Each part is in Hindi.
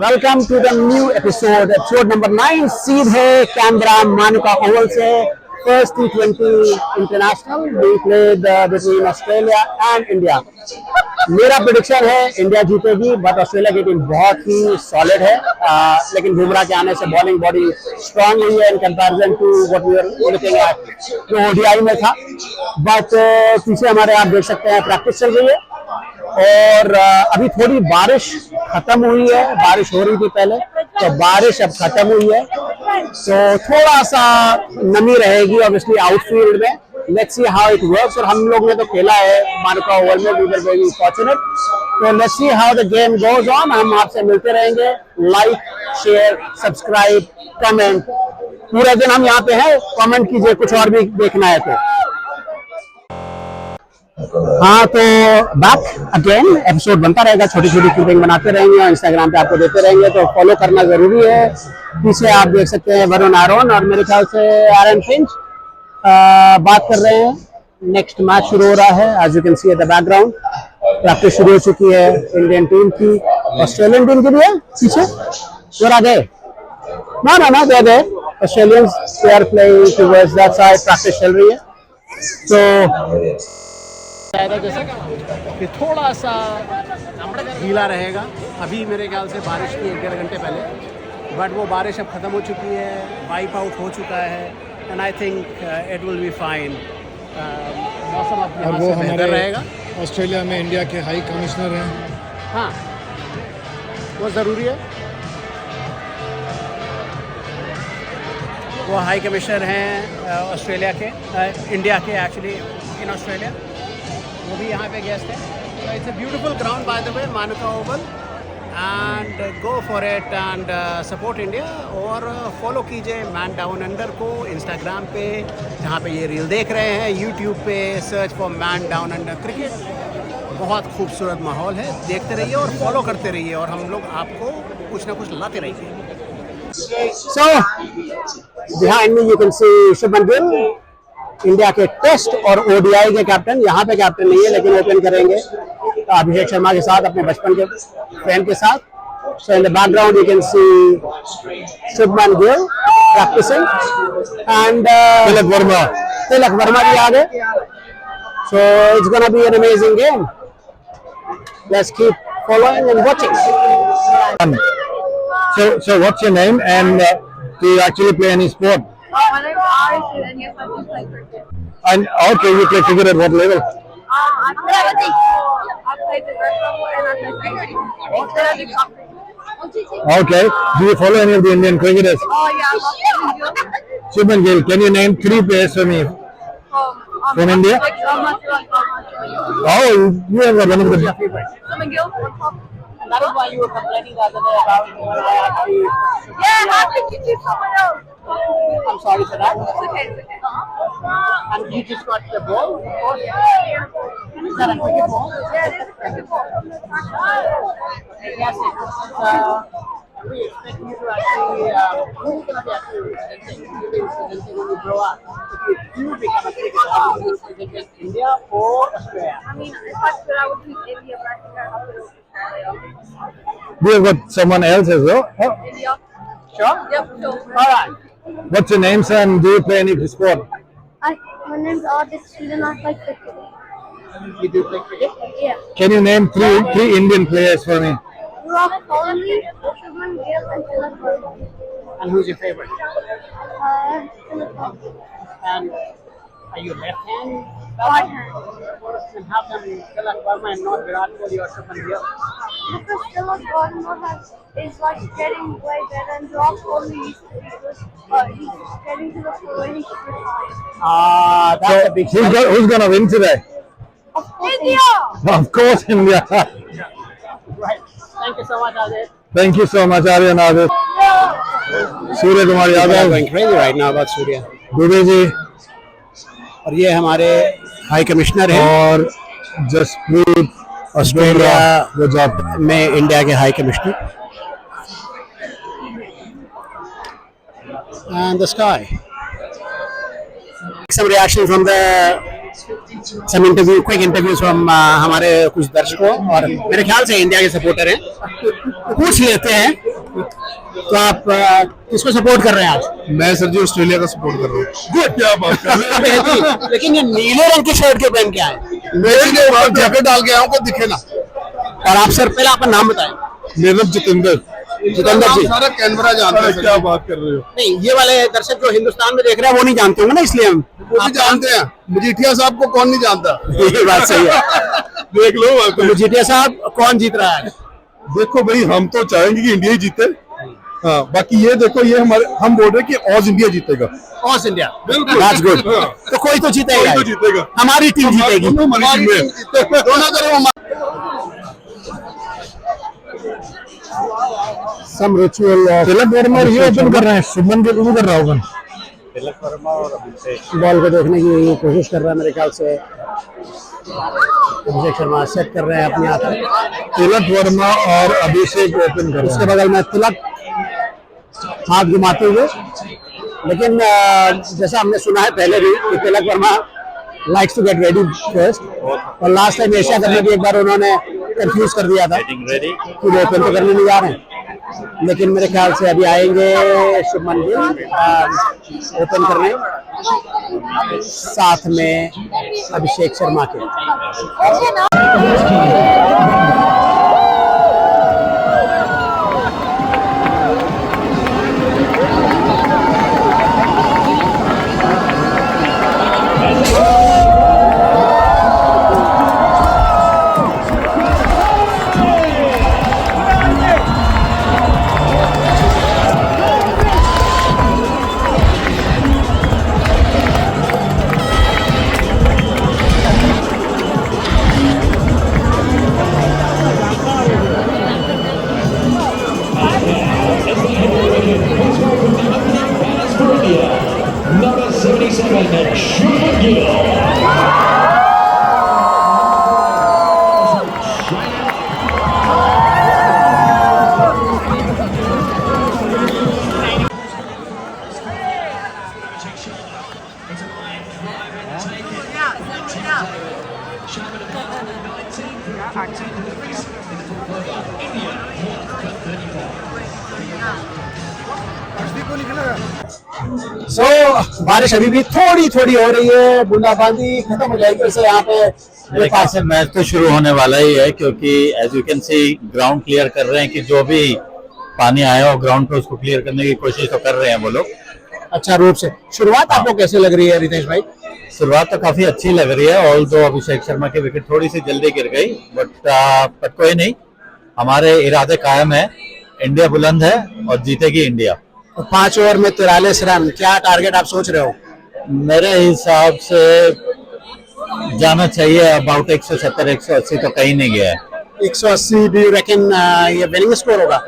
Welcome to the new episode number 9 सीधे कैनबरा मानुका ओवल से first T20 international being played between Australia and India. मेरा प्रेडिक्शन है इंडिया जीतेगी, बट ऑस्ट्रेलिया की टीम बहुत ही सॉलिड है, लेकिन बुमराह के आने से बॉलिंग बॉडी स्ट्रांग हुई है in comparison to what we are looking at जो ओडीआई में था। बट पीछे हमारे आप देख सकते हैं प्रैक्टिस चल रही है और अभी थोड़ी बारिश खत्म हुई है। बारिश हो रही थी पहले, तो बारिश अब खत्म हुई है, तो थोड़ा सा नमी रहेगी ऑब्वियसली आउटफील्ड में। Let's see how it works. और हम लोग ने तो खेला है मानुका ओवल में, वी वर वेरी फॉर्चुनेट। तो let's see how the game goes on. हम आपसे मिलते रहेंगे। लाइक, शेयर, सब्सक्राइब, कमेंट, पूरे दिन हम यहाँ पे हैं। कमेंट कीजिए कुछ और भी देखना है तो। हाँ, तो बैक अगेन एपिसोड बनता रहेगा, छोटी छोटी क्लिपिंग बनाते रहेंगे और इंस्टाग्राम पे आपको देते रहेंगे, तो फॉलो करना जरूरी है। पीछे आप देख सकते हैं वरुण आरोन और मेरे ख्याल से आरन फिंच बात कर रहे हैं। नेक्स्ट मैच शुरू हो रहा है, as you can see at the background. Practice शुरू हो चुकी है इंडियन टीम की, ऑस्ट्रेलियन टीम की भी है पीछे। Where are they? No, they're there. Australians, they are playing towards that side. Practice चल रही है, तो जैसे कि थोड़ा सा गीला रहेगा। अभी मेरे ख्याल से बारिश की 1-1.5 घंटे पहले, बट वो बारिश अब ख़त्म हो चुकी है, वाइप आउट हो चुका है, and I think it will be fine. मौसम अब यहाँ से बेहतर रहेगा। ऑस्ट्रेलिया में इंडिया के हाई कमिश्नर हैं। हाँ, वो ज़रूरी है। वो हाई कमिश्नर हैं ऑस्ट्रेलिया के, इंडिया के एक्चुअली इन ऑस्ट्रेलिया, वो भी यहाँ पे गेस्ट है। तो it's a beautiful ground by the way, Manuka Oval, and go for it and support India. और फॉलो कीजिए मैन डाउन अंडर को इंस्टाग्राम पे, जहाँ पे ये रील देख रहे हैं। यूट्यूब पे search for man Down under cricket. बहुत खूबसूरत माहौल है, देखते रहिए और फॉलो करते रहिए, और हम लोग आपको कुछ ना कुछ लाते रहेंगे। सो behind me you can see Shubman Gill, India के टेस्ट और ओडीआई के कैप्टन। यहाँ पे कैप्टन नहीं है, लेकिन ओपन करेंगे अभिषेक शर्मा के साथ, अपने बचपन के फ्रेंड के साथ। So in the background you can see Shubman Gill practising, and Tilak Varma भी आ गए। So it's gonna be an amazing game. Let's keep following and watching. So what's your name, and do you actually play any sport? My name is Arish, and yes, I do play cricket. And okay, you play cricket at what level? I played the red level and I played the cup. Okay. Do you follow any of the Indian cricketers? Oh yeah, I love Indian. Shubman Gill, can you name 3 players for me? From India? Oh, you have one of the. Shubman Gill on top. That is why you were complaining the other day about Yeah, how could you do someone else? I'm sorry for that. It's okay, it's okay. And you just got the ball? Yeah. Is that a cricket ball? Yeah, it is a cricket ball. Yes. We expect you to actually, who's going to be actually presenting when you grow up? If you do become a cricketer, are you representing India or Australia? I mean, if I could, I would choose India, but I think I would choose Australia. Do you got someone else as well? Oh. India? Sure? Yep, sure. All right. What's your name, sir, and do you play any sport? My name's Audis, and I play cricket. You do play cricket? Yeah. Can you name three Indian players for me? Rock Kohli, Shubman Gill, and Tilak Varma. And who's your favorite? Tilak Varma. And are you left-hand? Right hand. And how come Tilak Varma and not Virat Kohli or Shubman Gill? Because Tilak Varma is like getting way better, and Rock Kohli used to be good, but he's just getting to the point where he should retire. That's a big Who's gonna win today? Of course, India! Of course, India. Right. Thank you so much, Ajay. Thank you so much, Aryan Adit. Surya Kumar Yadav, Going crazy right now about Surya. Dube ji और ये हमारे हाई कमिश्नर हैं और जसप्रीत ऑस्ट्रेलिया गुजरात में इंडिया के high commissioner. And the sky. Some reaction from quick interviews from हमारे कुछ दर्शकों, और मेरे ख्याल से इंडिया के सपोर्टर हैं। पूछ लेते हैं तो आप किसको सपोर्ट कर रहे हैं आज? मैं सर जी ऑस्ट्रेलिया का सपोर्ट कर रहा हूँ। गुड, क्या बात कर रहे हैं। लेकिन ये नीले रंग की शर्ट क्यों पहन के आए? मैं जैकेट डाल के आया हूँ, दिखे ना। और आप सर पहले आपका नाम बताएं। मेरा नाम जितेंद्र जी सारा कैनबरा जानता है। क्या बात कर रहे हो? नहीं, ये वाले दर्शक जो हिंदुस्तान में देख रहे हैं वो नहीं जानते होंगे ना, इसलिए हम वो भी जानते हैं। मजीठिया साहब को कौन नहीं जानता? ये बात सही है। देख लो तो मजीठिया साहब कौन जीत रहा है? देखो भाई, हम तो चाहेंगे कि इंडिया ही जीते। हाँ, बाकी ये देखो, ये हम बोल रहे हैं कि ऑज इंडिया जीतेगा। ऑस इंडिया, बिल्कुल, दैट्स गुड। हाँ। तो कोई तो जीतेगा, कोई तो जीतेगा। हमारी टीम जीतेगी। हमारी टीम है। दोनों तरफ सम रिचुअल तिलक वर्मा ये ओपन कर रहे हैं, शुभमन गिल कर रहा होगा। तिलक वर्मा और अभिषेक बॉल को देखने की कोशिश कर रहा है मेरे ख्याल से। अभिषेक शर्मा सेट कर रहे हैं अपनी आंखें। तिलक वर्मा और अभिषेक ओपन कर रहे उसके बगल में तिलक हाथ घुमाते हुए। लेकिन जैसा हमने सुना है पहले भी कि Tilak Varma likes to get ready first, और लास्ट टाइम एशिया कप में भी एक बार उन्होंने कंफ्यूज कर दिया था रेडी कि वो ओपन तो करने नहीं जा रहे हैं। लेकिन मेरे ख्याल से अभी आएंगे शुभमन गिल ओपन करने, साथ में अभिषेक शर्मा के। Number 77, Shubman Gill. बारिश अभी भी थोड़ी थोड़ी हो रही है, बूंदाबांदी खत्म हो जाएगी वैसे यहाँ पे। मेरे ख्याल से मैच तो शुरू होने वाला ही है, क्योंकि as you can see ground clear कर रहे हैं कि जो भी पानी आया हो ग्राउंड पे उसको क्लियर करने की कोशिश तो कर रहे हैं वो लोग अच्छा रूप से। शुरुआत आपको कैसे लग रही है रितेश भाई? शुरुआत तो काफी अच्छी लग रही है, ऑल दो अभिषेक शर्मा की विकेट थोड़ी सी जल्दी गिर गई, बट कोई नहीं, हमारे इरादे कायम है, इंडिया बुलंद है और जीतेगी इंडिया। तो 5 ओवर में 43 रन, क्या टारगेट आप सोच रहे हो? मेरे हिसाब से जाना चाहिए अबाउट 170-180, तो कहीं नहीं गया है। 180 डू यू रेकन ये विनिंग स्कोर होगा?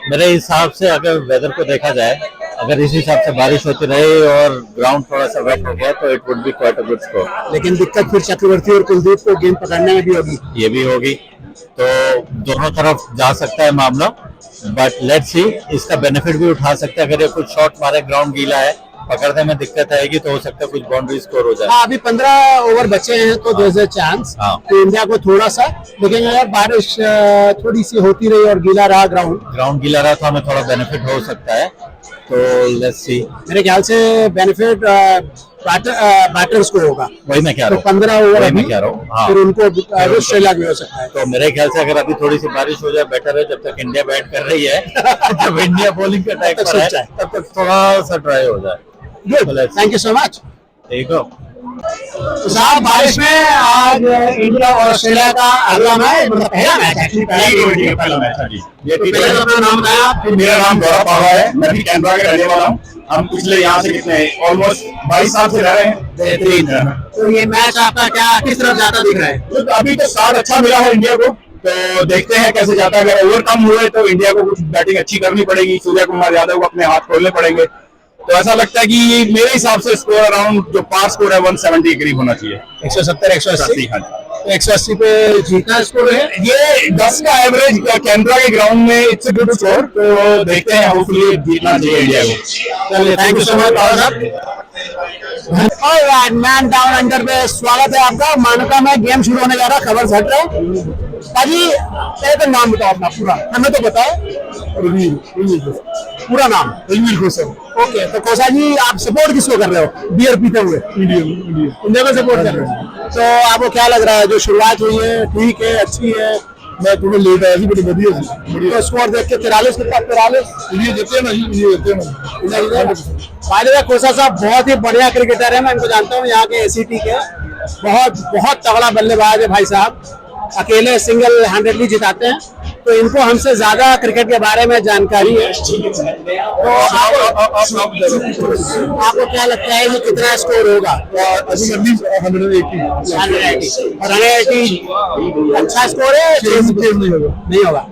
मेरे हिसाब से अगर वेदर को देखा जाए, अगर इस हिसाब से बारिश होती रही और ग्राउंड थोड़ा सा वेट हो गया तो it would be quite a good score. लेकिन दिक्कत फिर चक्रवर्ती और कुलदीप को गेंद पकड़ने में भी होगी। ये भी होगी, तो दोनों तरफ जा सकता है मामला, बट लेट्स सी, इसका बेनिफिट भी उठा सकते हैं। अगर ये कुछ शॉट मारे, ग्राउंड गीला है, पकड़ने में दिक्कत आएगी तो हो सकता है कुछ बाउंड्री स्कोर हो जाए। हाँ, अभी 15 ओवर बचे हैं तो देयर इज अ चांस कि इंडिया को थोड़ा सा, लेकिन अगर बारिश थोड़ी सी होती रही और गीला रहा ग्राउंड गीला रहा तो हमें थोड़ा बेनिफिट हो सकता है, तो लेट्स सी। मेरे ख्याल से बेनिफिट बैटर्स को होगा। वही मैं कह रहा हूँ, 15 ओवर वही मैं कह रहा हूँ। हाँ, फिर उनको ऑस्ट्रेलिया भी हो सकता है। तो मेरे ख्याल से अगर अभी थोड़ी सी बारिश हो जाए बेटर है, जब तक इंडिया बैट कर रही है जब इंडिया बॉलिंग का अटैक पर है तब तक थोड़ा सा ट्राई हो जाए। Thank you so much. ठीक हो। तो साहब, बारिश में आज इंडिया और ऑस्ट्रेलिया का अगला मैच, मतलब पहला मैच एक्चुअली पहला मैच है जी। ये तो पहले तो अपना नाम बताया आप। मेरा नाम गौरव पावा है, मैं भी कैनबरा का रहने वाला हूँ। हम पिछले यहाँ से कितने ऑलमोस्ट 22 साल से रह रहे हैं। बेहतरीन। तो ये मैच आपका क्या किस तरफ जाता दिख रहा है? तो अभी तो स्टार्ट अच्छा मिला है इंडिया को, तो देखते हैं कैसे जाता है। अगर ओवर कम हुए तो इंडिया को कुछ बैटिंग अच्छी करनी पड़ेगी, सूर्य कुमार यादव को अपने हाथ खोलने पड़ेंगे। तो ऐसा लगता है कि मेरे हिसाब से स्कोर अराउंड जो पार स्कोर है 170 करीब होना चाहिए। 170-180। हाँ, तो 180 पे जीतना स्कोर है। ये 10 का एवरेज कैनबरा के ग्राउंड में इट्स अ गुड स्कोर, तो देखते हैं, होपफुली जीतना चाहिए इंडिया को। चलिए, thank you so much power साहब। ऑलराइट, मैन डाउन अंडर पे स्वागत है आपका। मानुका में गेम शुरू होने जा रहा है, खबर हट रहा है। भाजी पहले तो नाम बताओ अपना पूरा, हमें तो बताओ। पूरा नाम रणवीर खोसा। ओके, तो खोसा जी आप सपोर्ट किसको कर रहे हो बियर पीते हुए? इंडिया को सपोर्ट कर रहे हो। तो आपको क्या लग रहा है जो शुरुआत हुई है ठीक है, अच्छी है? मैं थोड़ा लेट आया थी, बड़ी बढ़िया। तो स्कोर देख के 43 कितना? 43 इंडिया जीते ना, इंडिया जीते ना। बाय द वे खोसा साहब बहुत ही बढ़िया क्रिकेटर है, मैं इनको जानता हूँ, यहाँ के एसीटी के बहुत तगड़ा बल्लेबाज है भाई साहब, अकेले सिंगल हैंडेडली जिताते हैं। तो इनको हमसे ज्यादा क्रिकेट के बारे में जानकारी है। तो आपको क्या लगता है कि कितना स्कोर होगा? 180 अच्छा स्कोर है? नहीं होगा।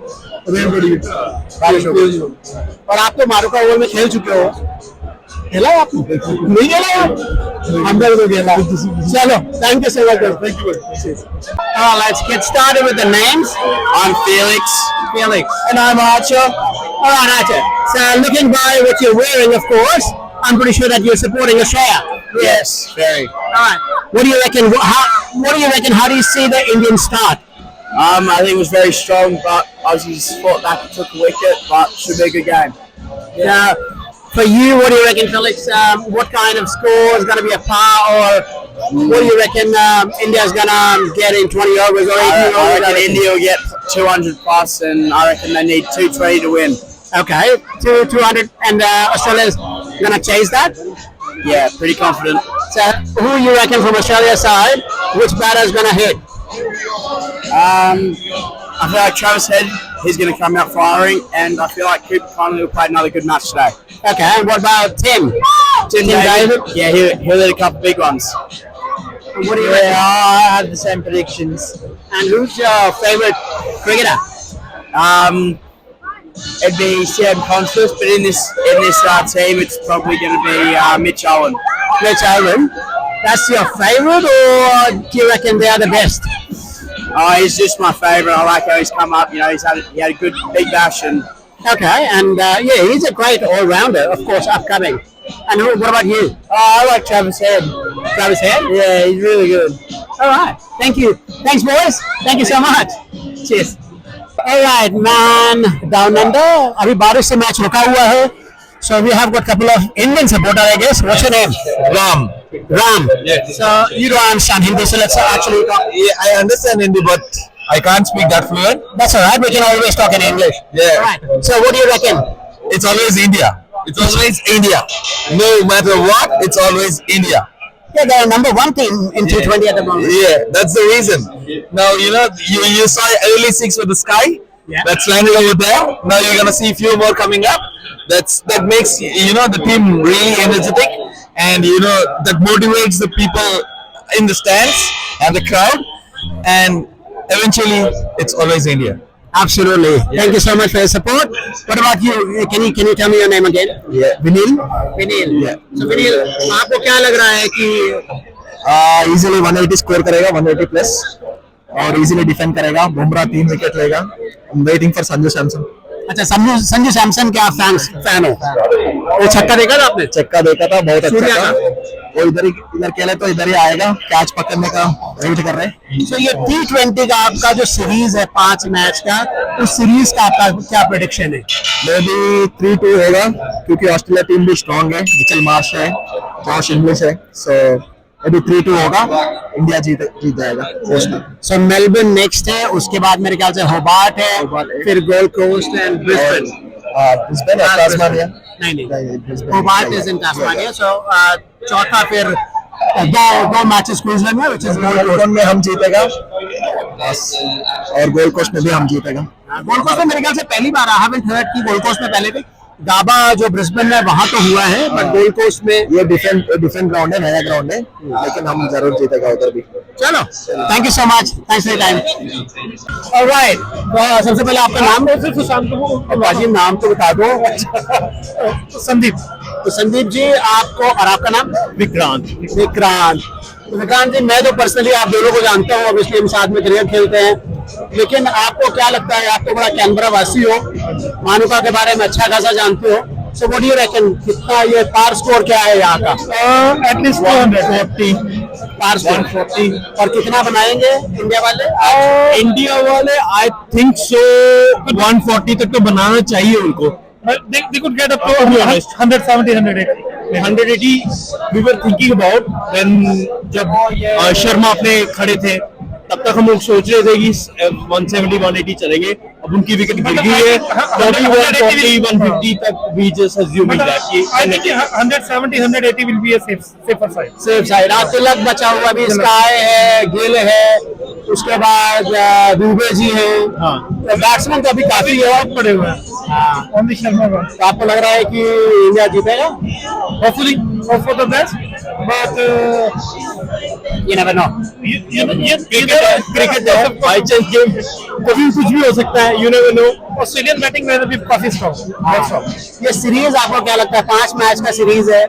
और आप तो मारूका ओवर में खेल चुके हो, खेला आप? नहीं खेला? हम लोग तो खेला। चलो, thank you so much. Thank you. Let's get started with the names. I'm Felix. And I'm Archer. All right, Archer. So, looking by what you're wearing, of course, I'm pretty sure that you're supporting Australia. Yes, very. All right. What do you reckon? What do you reckon? How do you see the Indian start? I think it was very strong, but Aussies fought back and took a wicket, but should be a good game. Yeah. For you, what do you reckon, Felix? What kind of score is going to be a par, or what do you reckon India's going to get in 20 overs or 18 I overs? reckon India will get 200 plus, and I reckon they need 220 to win. Okay, 200, and Australia's going to chase that. Yeah, pretty confident. So, who you reckon from Australia's side? Which batter is going to hit? I feel like Travis Head, he's going to come out firing, and I feel like Cooper Connolly will play another good match today. Okay, and what about Tim? Tim David? Yeah, he'll hit a couple big ones. What do you reckon? I have the same predictions. And who's your favorite cricketer? It'd be Sam Conscious, but in this team, it's probably going to be Mitch Owen. Mitch Owen. That's your favorite, or do you reckon they are the best? He's just my favourite. I like how he's come up. You know, he had a good big bash, and Okay, and yeah, he's a great all-rounder, of course, upcoming. And what about you? I like Travis Head. Travis Head? Yeah, he's really good. All right, thank you. Thanks, boys. Thank you so much. Cheers. All right, man, down under. अभी बारिश से मैच रुका हुआ है. So we have got a couple of Indian supporters, I guess. What's your name? Ram. Ram. Yes. So you don't understand Hindi, so let's actually talk. Yeah, I understand Hindi, but I can't speak that fluent. That's all right. We can always talk in English. Yeah. All right. So what do you reckon? It's always India. It's always India. No matter what, it's always India. Yeah, they're number one team in T20 at the moment. Yeah, that's the reason. Now, you saw early six with the sky. Yeah. That's landed over there. Now you're gonna see a few more coming up. That makes the team really energetic, and that motivates the people in the stands and the crowd, and eventually it's always India. Absolutely. Thank you so much for your support. What about you? Can you tell me your name again? Yeah, Vinil. Vinil. Yeah. So Vinil, आपको क्या लग रहा है कि Easily 180 स्कोर करेगा, 180 प्लस, और इजीली डिफेंड करेगा. बुमराह 3 विकेट लेगा. I'm waiting for Sanju Samson. अच्छा, संजू सैमसन के आप फैन हो? वो छक्का देखा था आपने? चक्का देखा था, बहुत अच्छा सूर्या था. का? वो इधर खेले तो इधर ही आएगा. कैच पकड़ने का वेट कर रहे हैं. So ये T20 का आपका जो सीरीज है 5 मैच का, उस सीरीज का आपका क्या प्रेडिक्शन है? मे बी 3-2 होगा, क्योंकि ऑस्ट्रेलिया टीम भी स्ट्रांग है. मिचेल मार्श है, जॉश इंग्लिश है. सो अभी 3-2 होगा. इंडिया जीत जाएगा. So मेलबर्न नेक्स्ट है, उसके बाद मेरे ख्याल से होबार्ट है, फिर Gold Coast and Brisbane. Brisbane और टास्मानिया. नहीं, Hobart is in Tasmania. So चौथा फिर दो मैचेस क्वींसलैंड में, व्हिच इज गोल्ड में हम जीतेगा बस, और गोल्ड कोस्ट में भी हम जीतेगा. गोल्ड कोस्ट में मेरे ख्याल से पहली बार आई हैवंट हर्ड कि गोल्ड कोस्ट में पहले भी. गाबा जो ब्रिस्बेन में वहां तो हुआ है, बट गोल्ड कोस्ट में ये डिफरेंट ग्राउंड है, नया ग्राउंड है, लेकिन हम जरूर जीतेगा उधर भी. चलो, thank you so much. Thanks for your time. Alright, तो सबसे पहले आपका नाम भाजी, नाम तो बता दो. संदीप. तो संदीप जी, आपको और आपका नाम? विक्रांत. विक्रांत जी, मैं तो पर्सनली आप दोनों को जानता हूँ, ऑब्वियसली हम साथ में क्रिकेट खेलते हैं, लेकिन आपको क्या लगता है, आप तो बड़ा कैनबरा वासी हो, मानुका के बारे में अच्छा खासा जानते हो. So what do you reckon, कितना ये पार स्कोर क्या है यहाँ का? एटलीस्ट 240. 140 और कितना बनाएंगे इंडिया वाले? इंडिया वाले आई थिंक सो 140 तक तो बनाना चाहिए उनको. They could get up to 170, 180. We were thinking about when जब शर्मा अपने खड़े थे तब तक हम लोग सोच रहे थे कि 170, 180 चलेंगे. अब उनकी विकेट गिर गई है तो अभी 140, 150 तक we just assuming that कि 170, 180 will be a safer side. Safe side. आप तिलक बचा हुआ भी, स्काई है, गिल है, उसके बाद दुबे जी हैं. तो बैट्समैन तो अभी काफी है पड़े हुए हैं. Only शर्मा का. तो आपको लग रहा है कि इंडिया जीतेगा? Hopefully, hope for the best. But You never know. Cricket है बाय चांस गेम, कभी कुछ भी हो सकता है. You never know. Australian batting में भी काफी स्ट्रॉन्ग. ये सीरीज आपको क्या लगता है? 5 मैच का सीरीज है,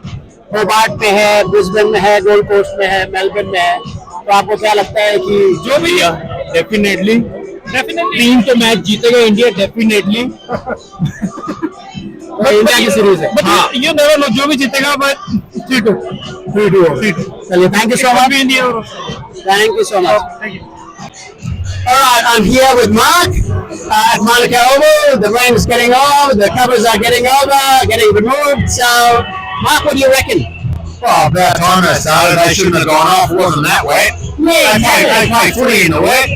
होबार्ट में है, ब्रिस्बेन में है, गोल्ड कोस्ट में है, मेलबर्न में है. तो आपको क्या लगता है कि जो भी डेफिनेटली टीम तो मैच जीतेगा इंडिया डेफिनेटली. इंडिया की सीरीज है? हाँ, ये नेवर नो जो भी जीतेगा. बट 3-2. चलिए, thank you so much. India. Thank you so much. Thank you. All right, I'm here with Mark at Monaco Oval. The rain's getting over, the covers are getting over, getting removed. So, Mark, what do you reckon? Well, about time they started, they shouldn't have gone off. It wasn't that wet. Yeah, They play footy in the wet.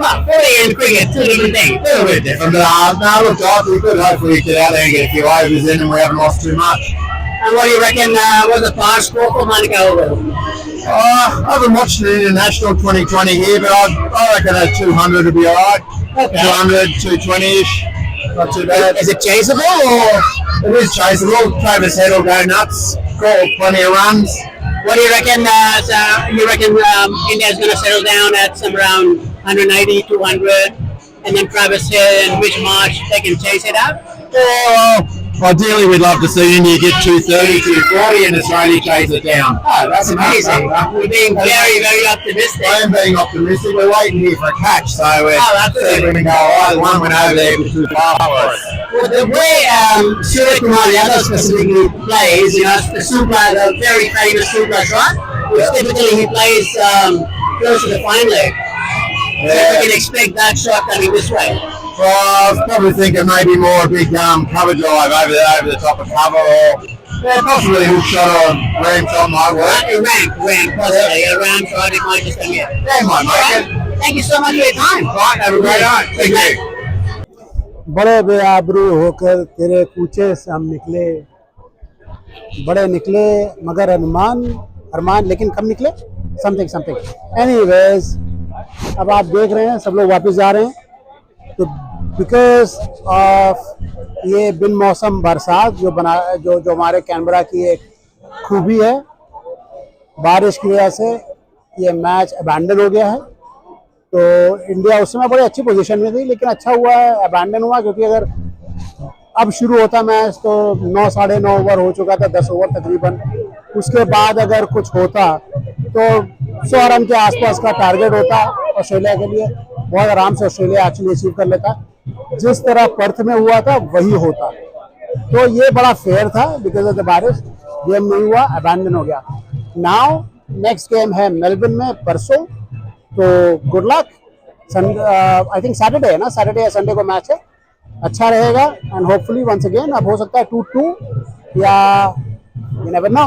Mark, 40 and cricket, two different things. A little bit different, but no, look, guys, we could hopefully get out there and get a few overs in, and we haven't lost too much. And what do you reckon was the final score for Monaco Oval? I haven't watched the International 2020 here, but I reckon a 200 would be all right. Okay. 200, 220-ish. Not too bad. Is it chaseable or? It is chaseable. Travis Head will go nuts. Score plenty of runs. What do you reckon? You reckon India's going to settle down at some around 180, 200, and then Travis Head and Rich Marsh, they can chase it out? Ideally, we'd love to see India get 230, 240 and Australia chase it down. Oh, that's amazing. We're being very, very optimistic. I am being optimistic. We're waiting here for a catch, so we're absolutely. going to go, all right, one went over there, it was too far for us. Well, the way Surya Kumar Yadav specifically plays, you know, the Supra, the very famous Supra shot, which typically he plays close to the fine leg. So we can expect that shot coming this way. Well, I was probably thinking maybe more a big cover drive over the top of cover, or possibly a hook shot or ram shot might work. Ramp, possibly. A ramp shot, it might just come here. They might make it. Thank you so much for your time. Right, have a great night. Thank you. बड़े बेआबरू होकर तेरे कूचे से हम निकले, बड़े निकले मगर अरमान लेकिन कब निकले? समथिंग. एनीवेज, अब आप देख रहे हैं सब लोग वापस जा रहे हैं. तो बिकॉज ऑफ ये बिन मौसम बरसात जो हमारे कैनबरा की एक खूबी है, बारिश की वजह से ये मैच अबैंडन हो गया है. तो इंडिया उस समय बड़ी अच्छी पोजीशन में थी, लेकिन अच्छा हुआ है अबैंडन हुआ, क्योंकि अगर अब शुरू होता मैच तो 9 साढ़े 9 ओवर हो चुका था, 10 ओवर तकरीबन. उसके बाद अगर कुछ होता तो 100 रन के आसपास का टारगेट होता ऑस्ट्रेलिया के लिए. बहुत आराम से ऑस्ट्रेलिया एक्चुअली अचीव कर लेता. जिस तरह पर्थ में हुआ था वही होता. तो ये बड़ा फेयर था. बिकॉज ऑफ द बारिश गेम नहीं हुआ, अबैंडन हो गया. नाउ नेक्स्ट गेम है मेलबर्न में परसों. तो good luck. I think Saturday है ना, सैटरडे या संडे को मैच है. अच्छा रहेगा. एंड होपफुली वंस अगेन अब हो सकता है 2-2 या यू नेवर नो.